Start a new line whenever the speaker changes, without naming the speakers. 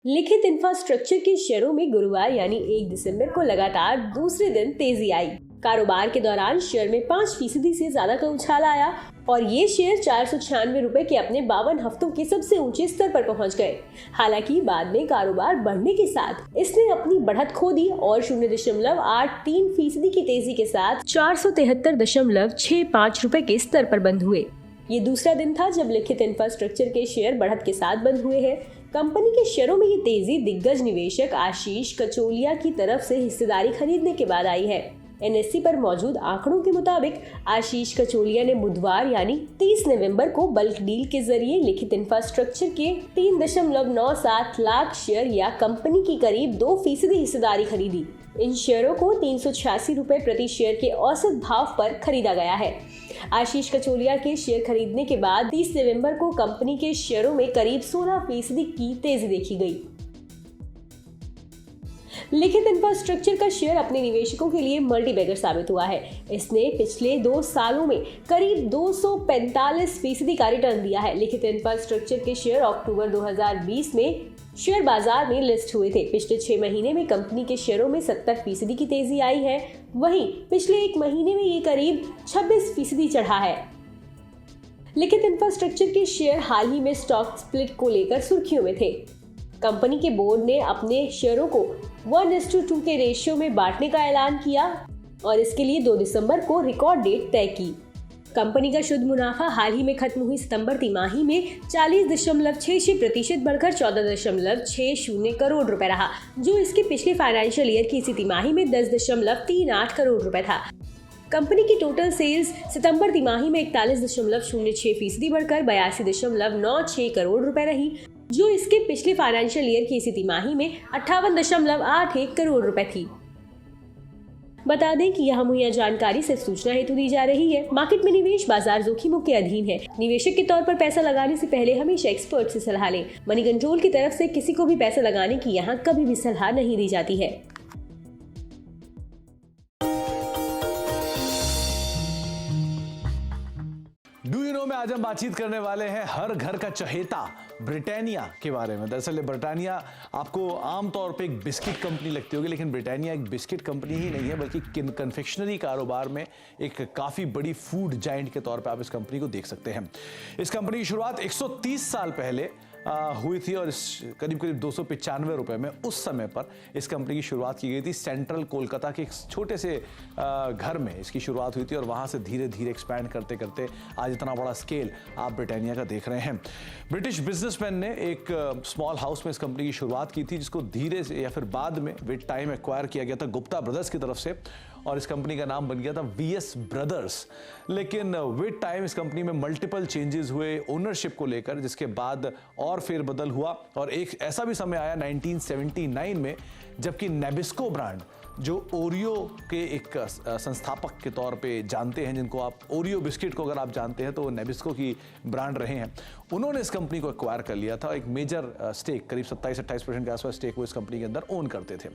लिखित इंफ्रास्ट्रक्चर के शेयरों में गुरुवार यानी 1 दिसंबर को लगातार दूसरे दिन तेजी आई। कारोबार के दौरान शेयर में 5% से ज्यादा का उछाल आया और ये शेयर 496 रुपए के अपने 52 हफ्तों के सबसे ऊंचे स्तर पर पहुंच गए। हालांकि बाद में कारोबार बढ़ने के साथ इसने अपनी बढ़त खो दी और 0.83% की तेजी के साथ 473.65 रुपए के स्तर पर बंद हुए। ये दूसरा दिन था जब लिखित इंफ्रास्ट्रक्चर के शेयर बढ़त के साथ बंद हुए हैं। कंपनी के शेयरों में ये तेजी दिग्गज निवेशक आशीष कचोलिया की तरफ से हिस्सेदारी खरीदने के बाद आई है। एनएससी पर मौजूद आंकड़ों के मुताबिक आशीष कचोलिया ने बुधवार यानी 30 नवंबर को बल्क डील के जरिए लिखित इंफ्रास्ट्रक्चर के 3.97 लाख शेयर या कंपनी की करीब 2% हिस्सेदारी खरीदी। इन शेयरों को 386 रुपए प्रति शेयर के औसत भाव पर खरीदा गया है। आशीष कचोलिया के शेयर खरीदने के बाद 30 नवंबर को कंपनी के शेयरों में करीब 16% की तेजी देखी गई। लिखित इंफ्रास्ट्रक्चर का शेयर अपने निवेशकों के लिए मल्टीबैगर साबित हुआ है। इसने पिछले 2 सालों में करीब 245% का रिटर्न दिया है। लिखित इंफ्रास्ट्रक्चर के शेयर अक्टूबर 2020 में शेयर बाजार में लिस्ट हुए थे। पिछले 6 महीने में कंपनी के शेयरों में 70% की तेजी आई है। वहीं पिछले 1 महीने में ये करीब 26% चढ़ा है। लिखित इंफ्रास्ट्रक्चर के शेयर हाल ही में स्टॉक स्प्लिट को लेकर सुर्खियों में थे। कंपनी के बोर्ड ने अपने शेयरों को 1:2 के रेशियो में बांटने का ऐलान किया और इसके लिए 2 दिसंबर को रिकॉर्ड डेट तय की। कंपनी का शुद्ध मुनाफा हाल ही में खत्म हुई सितंबर तिमाही में 40.66% बढ़कर 14.60 करोड़ रुपए रहा, जो इसके पिछले फाइनेंशियल ईयर की इसी तिमाही में 10.38 करोड़ रुपए था। कंपनी की टोटल सेल्स सितंबर तिमाही में 41.06% बढ़कर 82.96 करोड़ रुपए रही, जो इसके पिछले फाइनेंशियल ईयर की इसी तिमाही में 58.81 करोड़ रुपए थी। बता दें कि यह मुहैया जानकारी सिर्फ सूचना हेतु दी जा रही है। मार्केट में निवेश बाजार जोखिमों के अधीन है। निवेशक के तौर पर पैसा लगाने से पहले हमेशा एक्सपर्ट से सलाह लें। मनी कंट्रोल की तरफ से किसी को भी पैसा लगाने की यहाँ कभी भी सलाह नहीं दी जाती है।
डू यू नो में आज हम बातचीत करने वाले हैं हर घर का चहेता ब्रिटानिया के बारे में। दरअसल ब्रिटानिया आपको आमतौर पे एक बिस्किट कंपनी लगती होगी, लेकिन ब्रिटानिया एक बिस्किट कंपनी ही नहीं है, बल्कि कन्फेक्शनरी कारोबार में एक काफ़ी बड़ी फूड जाइंट के तौर पे आप इस कंपनी को देख सकते हैं। इस कंपनी की शुरुआत 130 साल पहले हुई थी और इस करीब 295 रुपए में उस समय पर इस कंपनी की शुरुआत की गई थी। सेंट्रल कोलकाता के एक छोटे से घर में इसकी शुरुआत हुई थी और वहाँ से धीरे धीरे एक्सपैंड करते करते आज इतना बड़ा स्केल आप ब्रिटानिया का देख रहे हैं। ब्रिटिश बिजनेसमैन ने एक स्मॉल हाउस में इस कंपनी की शुरुआत की थी, जिसको धीरे से या फिर बाद में विद टाइम एक्वायर किया गया था गुप्ता ब्रदर्स की तरफ से और इस कंपनी का नाम बन गया था वीएस ब्रदर्स। लेकिन विद टाइम इस कंपनी में मल्टीपल चेंजेस हुए ओनरशिप को लेकर, जिसके बाद और फेरबदल हुआ और एक ऐसा भी समय आया 1979 में जबकि नेबिस्को ब्रांड, जो ओरियो के एक संस्थापक के तौर पे जानते हैं, जिनको आप ओरियो बिस्किट को अगर आप जानते हैं तो वो नेबिस्को की ब्रांड रहे हैं, उन्होंने इस कंपनी को एक्वायर कर लिया था। एक मेजर स्टेक करीब 27-28% के आसपास स्टेक वो इस कंपनी के अंदर ओन करते थे।